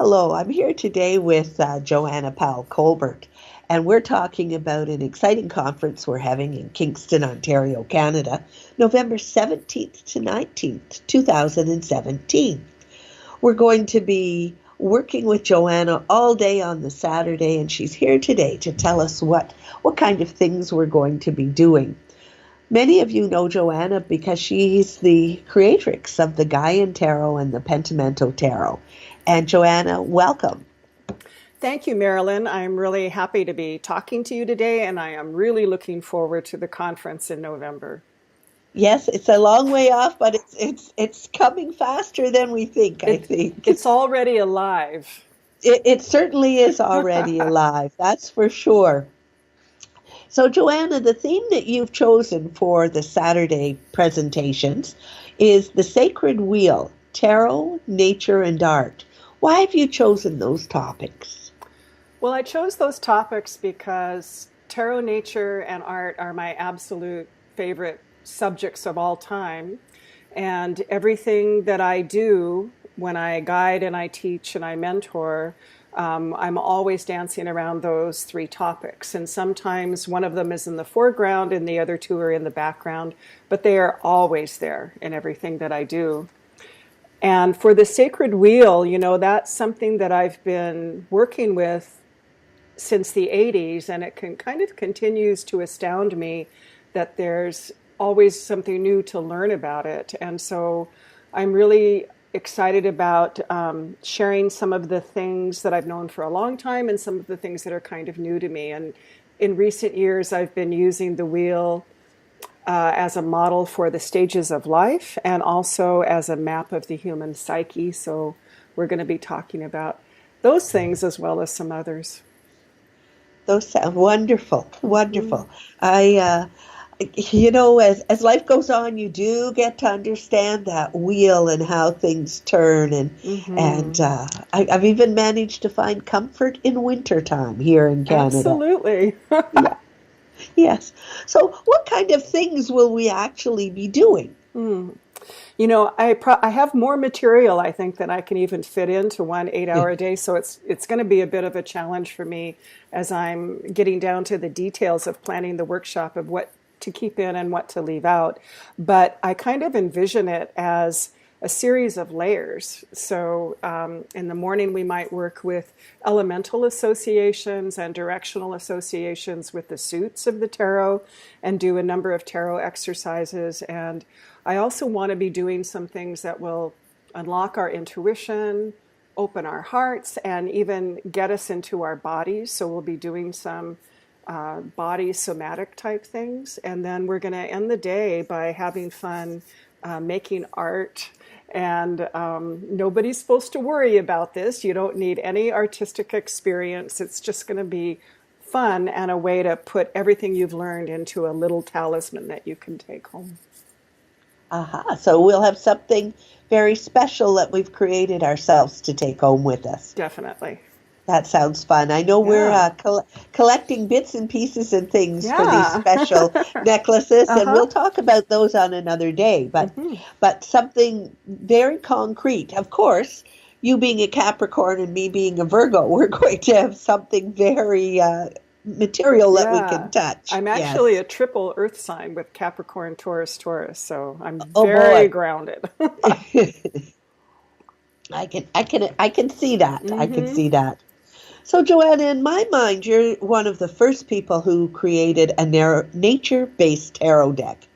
Hello, I'm here today with Joanna Powell Colbert, and we're talking about an exciting conference we're having in Kingston, Ontario, Canada, November 17th to 19th, 2017. We're going to be working with Joanna all day on the Saturday, and she's here today to tell us what kind of things we're going to be doing. Many of you know Joanna because she's the creatrix of the Gaian Tarot and the Pentimento Tarot. And Joanna, welcome. Thank you, Marilyn. I'm really happy to be talking to you today, and I am really looking forward to the conference in November. Yes, it's a long way off, but it's coming faster than we think, I think. It's already alive. It certainly is already alive, that's for sure. So, Joanna, the theme that you've chosen for the Saturday presentations is the Sacred Wheel, Tarot, Nature, and Art. Why have you chosen those topics? Well, I chose those topics because tarot, nature, and art are my absolute favorite subjects of all time. And everything that I do when I guide and I teach and I mentor, I'm always dancing around those three topics. And sometimes one of them is in the foreground and the other two are in the background, but they are always there in everything that I do. And for the Sacred Wheel, that's something that I've been working with since the 80s, and it kind of continues to astound me that there's always something new to learn about it. And so I'm really excited about sharing some of the things that I've known for a long time and some of the things that are kind of new to me. And in recent years, I've been using the wheel as a model for the stages of life and also as a map of the human psyche. So we're going to be talking about those things as well as some others. Those sound wonderful, wonderful. As life goes on, you do get to understand that wheel and how things turn. And I've even managed to find comfort in wintertime here in Canada. Absolutely. Yeah. Yes. So what kind of things will we actually be doing? I have more material, I think, than I can even fit into one 8-hour day. So it's going to be a bit of a challenge for me as I'm getting down to the details of planning the workshop of what to keep in and what to leave out. But I kind of envision it as a series of layers. So in the morning, we might work with elemental associations and directional associations with the suits of the tarot and do a number of tarot exercises. And I also want to be doing some things that will unlock our intuition, open our hearts, and even get us into our bodies. So we'll be doing some body somatic type things. And then we're going to end the day by having fun making art. And nobody's supposed to worry about this. You don't need any artistic experience. It's just going to be fun and a way to put everything you've learned into a little talisman that you can take home. So we'll have something very special that we've created ourselves to take home with us. Definitely. That sounds fun. I know we're collecting bits and pieces and things for these special necklaces, and we'll talk about those on another day. But something very concrete. Of course, you being a Capricorn and me being a Virgo, we're going to have something very material that we can touch. I'm actually a triple earth sign with Capricorn, Taurus, Taurus, so I'm very grounded. I can see that. I can see that. So, Joanna, in my mind, you're one of the first people who created a nature-based tarot deck.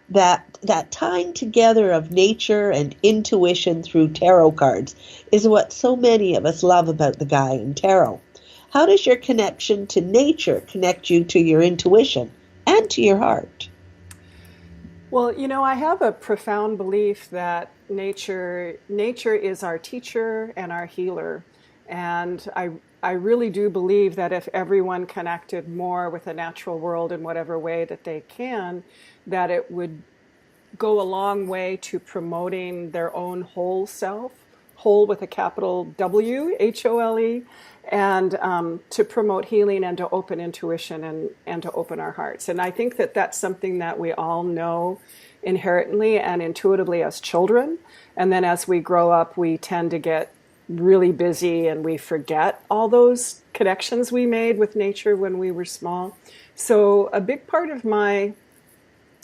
That tying together of nature and intuition through tarot cards is what so many of us love about the Gaian Tarot. How does your connection to nature connect you to your intuition and to your heart? Well, I have a profound belief that nature is our teacher and our healer. And I really do believe that if everyone connected more with the natural world in whatever way that they can, that it would go a long way to promoting their own whole self, whole with a capital W, HOLE, and to promote healing and to open intuition and to open our hearts. And I think that that's something that we all know inherently and intuitively as children. And then as we grow up, we tend to get really busy and we forget all those connections we made with nature when we were small. So a big part of my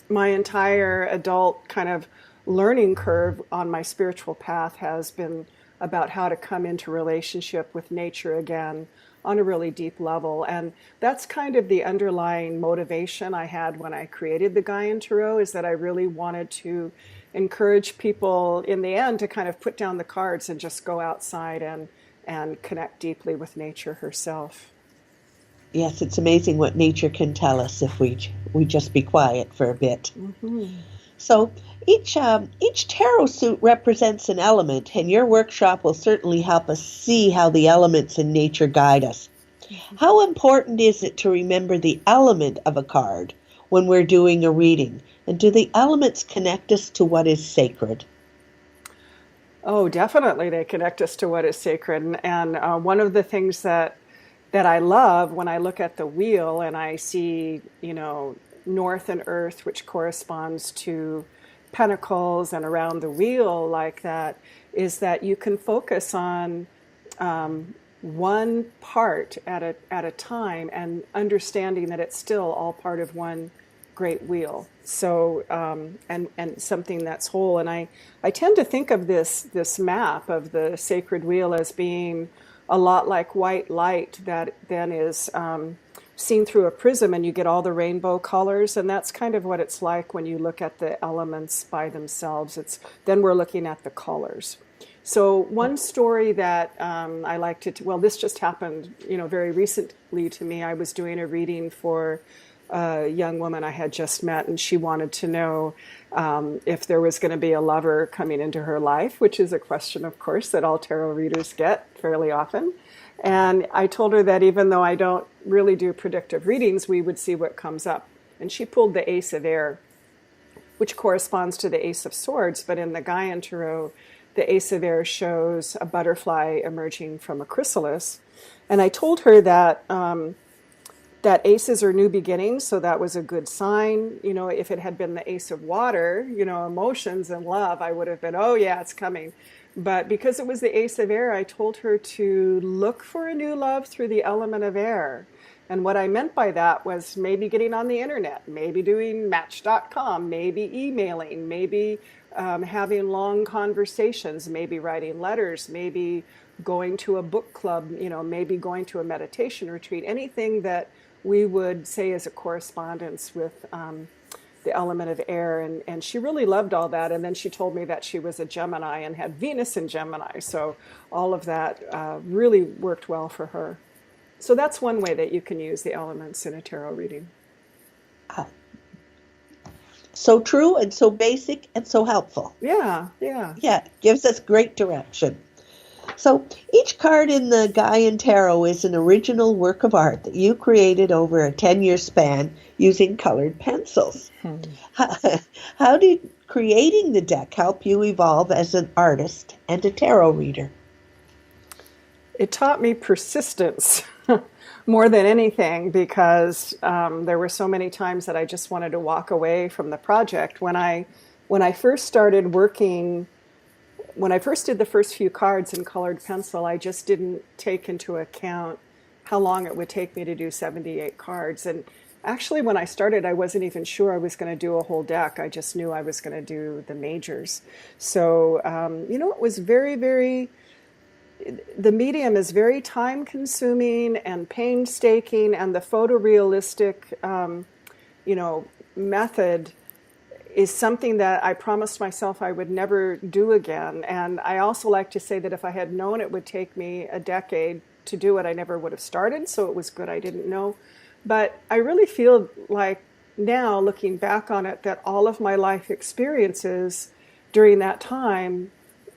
entire adult kind of learning curve on my spiritual path has been about how to come into relationship with nature again on a really deep level. And that's kind of the underlying motivation I had when I created the Gaian Tarot, is that I really wanted to encourage people in the end to kind of put down the cards and just go outside and connect deeply with nature herself. Yes, it's amazing what nature can tell us if we just be quiet for a bit. Mm-hmm. So each tarot suit represents an element, and your workshop will certainly help us see how the elements in nature guide us. Mm-hmm. How important is it to remember the element of a card when we're doing a reading? And do the elements connect us to what is sacred? Oh, definitely they connect us to what is sacred. And one of the things that I love when I look at the wheel and I see, north and earth, which corresponds to pentacles, and around the wheel like that, is that you can focus on one part at a time, and understanding that it's still all part of one great wheel. So and something that's whole. And I tend to think of this map of the sacred wheel as being a lot like white light that then is seen through a prism, and you get all the rainbow colors. And that's kind of what it's like when you look at the elements by themselves. Then we're looking at the colors. So one story that I like to, well, this just happened, very recently to me. I was doing a reading for a young woman I had just met, and she wanted to know if there was going to be a lover coming into her life, which is a question, of course, that all tarot readers get fairly often. And I told her that even though I don't really do predictive readings, we would see what comes up. And she pulled the Ace of Air, which corresponds to the Ace of Swords. But in the Gaian Tarot, the Ace of Air shows a butterfly emerging from a chrysalis. And I told her that that aces are new beginnings, so that was a good sign. If it had been the Ace of Water, emotions and love, I would have been, oh yeah, it's coming. But because it was the Ace of Air, I told her to look for a new love through the element of air. And what I meant by that was maybe getting on the internet, maybe doing Match.com, maybe emailing, maybe having long conversations, maybe writing letters, maybe going to a book club, maybe going to a meditation retreat, anything that we would say is a correspondence with the element of air. And she really loved all that. And then she told me that she was a Gemini and had Venus in Gemini. So all of that really worked well for her. So that's one way that you can use the elements in a tarot reading. So true and so basic and so helpful. Yeah. Yeah, gives us great direction. So each card in the Gaian Tarot is an original work of art that you created over a 10-year span using colored pencils. How did creating the deck help you evolve as an artist and a tarot reader? It taught me persistence more than anything, because there were so many times that I just wanted to walk away from the project. When I first started working, when I first did the first few cards in colored pencil, I just didn't take into account how long it would take me to do 78 cards. And actually, when I started, I wasn't even sure I was going to do a whole deck. I just knew I was going to do the majors. So, it was very, very... The medium is very time-consuming and painstaking, and the photorealistic, method is something that I promised myself I would never do again. And I also like to say that if I had known it would take me a decade to do it, I never would have started. So it was good I didn't know. But I really feel like now, looking back on it, that all of my life experiences during that time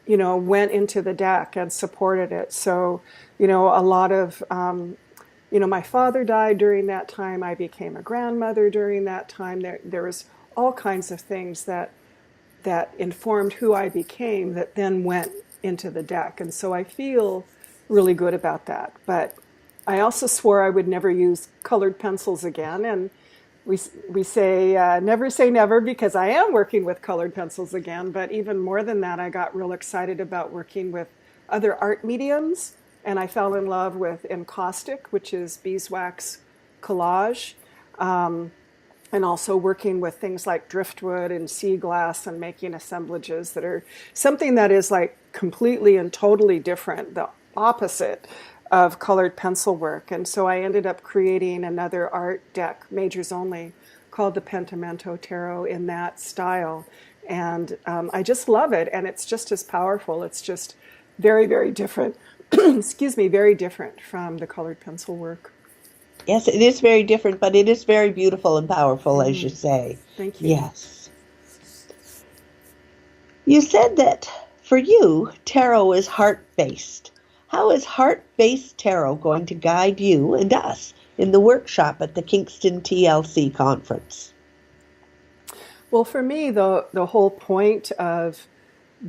went into the deck and supported it. So, a lot of, my father died during that time. I became a grandmother during that time. There was all kinds of things that informed who I became that then went into the deck. And so I feel really good about that. But I also swore I would never use colored pencils again. And we say never, because I am working with colored pencils again. But even more than that, I got real excited about working with other art mediums, and I fell in love with encaustic, which is beeswax collage, and also working with things like driftwood and sea glass and making assemblages that are something that is like completely and totally different, the opposite of colored pencil work. And so I ended up creating another art deck, majors only, called the Pentimento Tarot in that style. And I just love it, and it's just as powerful. It's just very, very different. Excuse me, very different from the colored pencil work. Yes, it is very different, but it is very beautiful and powerful, as you say. Thank you. Yes. You said that for you, tarot is heart-based. How is heart-based tarot going to guide you and us in the workshop at the Kingston TLC conference? Well, for me, the whole point of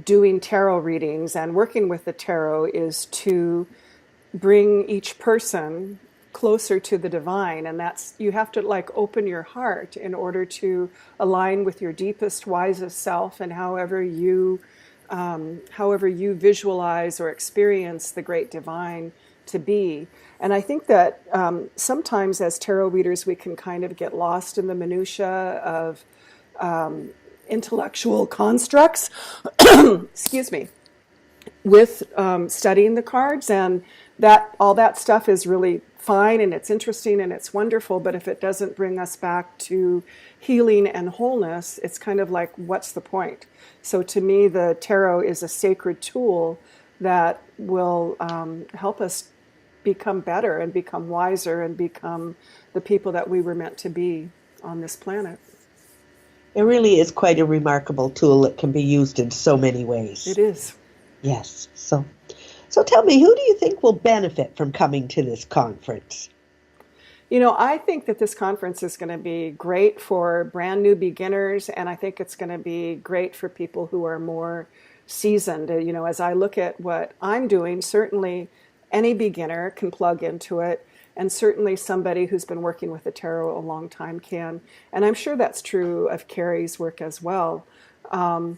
doing tarot readings and working with the tarot is to bring each person closer to the divine, and that's, you have to like open your heart in order to align with your deepest, wisest self, and however you visualize or experience the great divine to be. And I think that sometimes as tarot readers we can kind of get lost in the minutia of intellectual constructs excuse me, with studying the cards, and that all that stuff is really fine and it's interesting and it's wonderful, but if it doesn't bring us back to healing and wholeness, it's kind of like, what's the point? So to me, the tarot is a sacred tool that will help us become better and become wiser and become the people that we were meant to be on this planet. It really is quite a remarkable tool that can be used in so many ways. It is. Yes. So tell me, who do you think will benefit from coming to this conference? You know, I think that this conference is going to be great for brand new beginners, and I think it's going to be great for people who are more seasoned. You know, as I look at what I'm doing, certainly any beginner can plug into it, and certainly somebody who's been working with the tarot a long time can. And I'm sure that's true of Carrie's work as well. And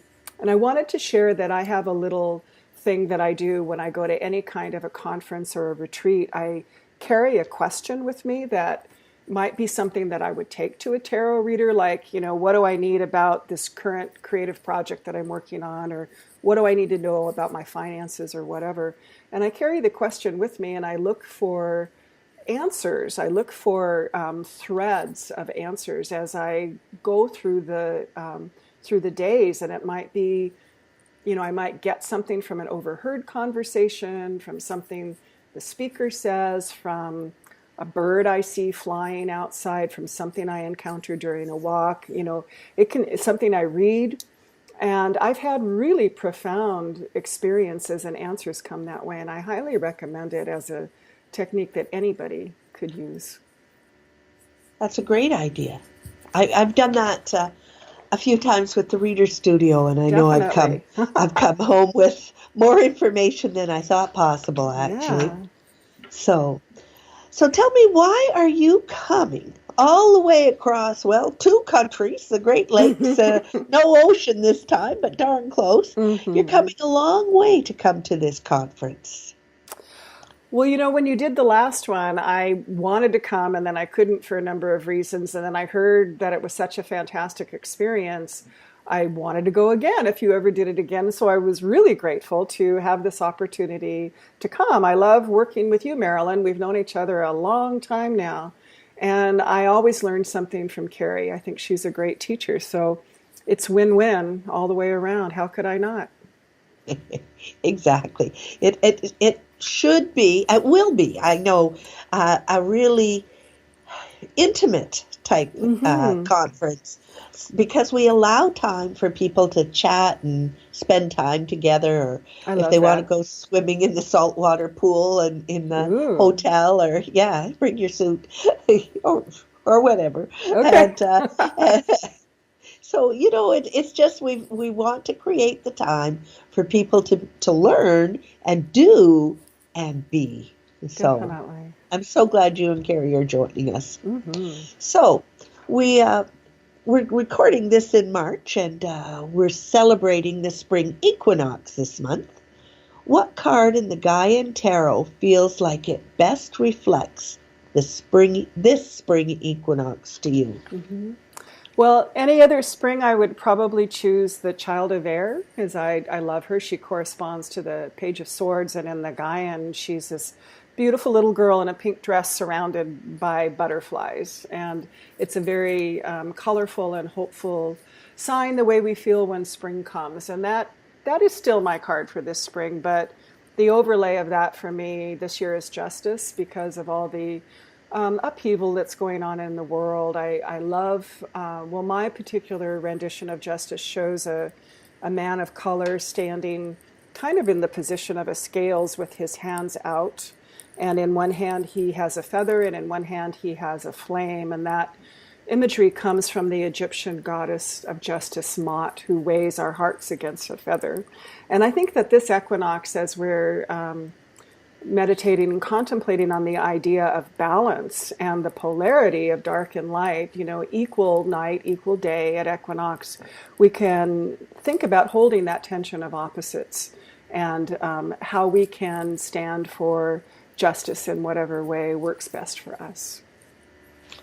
I wanted to share that I have a little thing that I do when I go to any kind of a conference or a retreat. I carry a question with me that might be something that I would take to a tarot reader, like, you know, what do I need about this current creative project that I'm working on, or what do I need to know about my finances or whatever. And I carry the question with me, and I look for answers. I look for threads of answers as I go through the days, and it might be, you know, I might get something from an overheard conversation, from something the speaker says, from a bird I see flying outside, from something I encounter during a walk. You know, it's something I read, and I've had really profound experiences and answers come that way, and I highly recommend it as a technique that anybody could use. That's a great idea. I've done that a few times with the Reader Studio, and I know I've come home with more information than I thought possible, actually. Yeah. So tell me, why are you coming all the way across, well, 2 countries, the Great Lakes, no ocean this time, but darn close. Mm-hmm. You're coming a long way to come to this conference. Well, you know, when you did the last one, I wanted to come, and then I couldn't for a number of reasons. And then I heard that it was such a fantastic experience. I wanted to go again if you ever did it again. So I was really grateful to have this opportunity to come. I love working with you, Marilyn. We've known each other a long time now. And I always learn something from Carrie. I think she's a great teacher. So it's win-win all the way around. How could I not? Exactly. It should be, it will be, I know, a really intimate type conference, because we allow time for people to chat and spend time together, or if they want to go swimming in the saltwater pool and in the hotel, or bring your suit or whatever. Okay. And, so, you know, it's just we want to create the time for people to learn and do and be. So definitely. I'm so glad you and Carrie are joining us. Mm-hmm. So we're recording this in March, and we're celebrating the spring equinox this month. What card in the Gaian Tarot feels like it best reflects this spring equinox to you? Mm-hmm. Well, any other spring, I would probably choose the Child of Air, because I love her. She corresponds to the Page of Swords, and in the Gaian, she's this beautiful little girl in a pink dress surrounded by butterflies. And it's a very colorful and hopeful sign, the way we feel when spring comes. And that is still my card for this spring, but the overlay of that for me this year is justice, because of all the upheaval that's going on in the world. I love, my particular rendition of justice shows a man of color standing kind of in the position of a scales with his hands out. And in one hand he has a feather, and in one hand he has a flame. And that imagery comes from the Egyptian goddess of justice, Mot, who weighs our hearts against a feather. And I think that this equinox, as we're meditating and contemplating on the idea of balance and the polarity of dark and light, equal night, equal day at equinox, we can think about holding that tension of opposites, and how we can stand for justice in whatever way works best for us.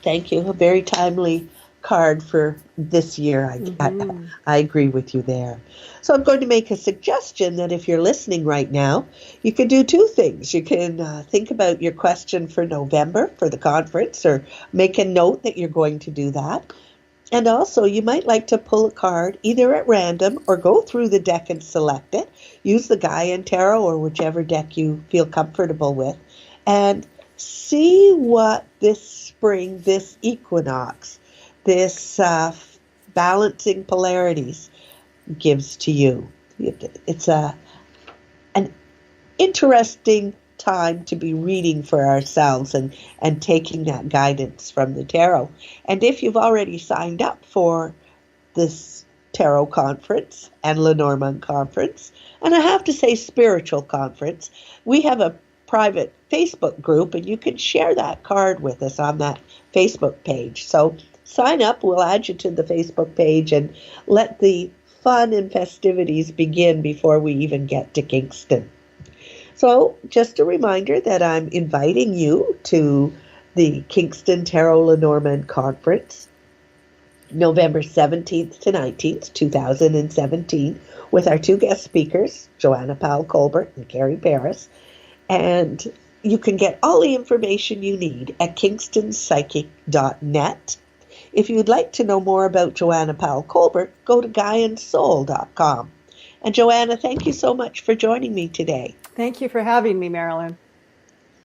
Thank you. A very timely card for this year. I agree with you there. So I'm going to make a suggestion that if you're listening right now, you can do two things. You can think about your question for November for the conference, or make a note that you're going to do that. And also, you might like to pull a card either at random or go through the deck and select it. Use the Gaian Tarot or whichever deck you feel comfortable with, and see what this spring, this equinox, this balancing polarities gives to you. It's an interesting time to be reading for ourselves and taking that guidance from the tarot. And if you've already signed up for this tarot conference and Lenormand conference, and I have to say spiritual conference, we have a private Facebook group, and you can share that card with us on that Facebook page. So sign up, we'll add you to the Facebook page, and let the fun and festivities begin before we even get to Kingston. So just a reminder that I'm inviting you to the Kingston Tarot Lenormand Conference, November 17th to 19th, 2017, with our two guest speakers, Joanna Powell Colbert and Carrie Paris. And you can get all the information you need at kingstonspsychic.net. If you'd like to know more about Joanna Powell Colbert, go to gaiansoul.com. And Joanna, thank you so much for joining me today. Thank you for having me, Marilyn.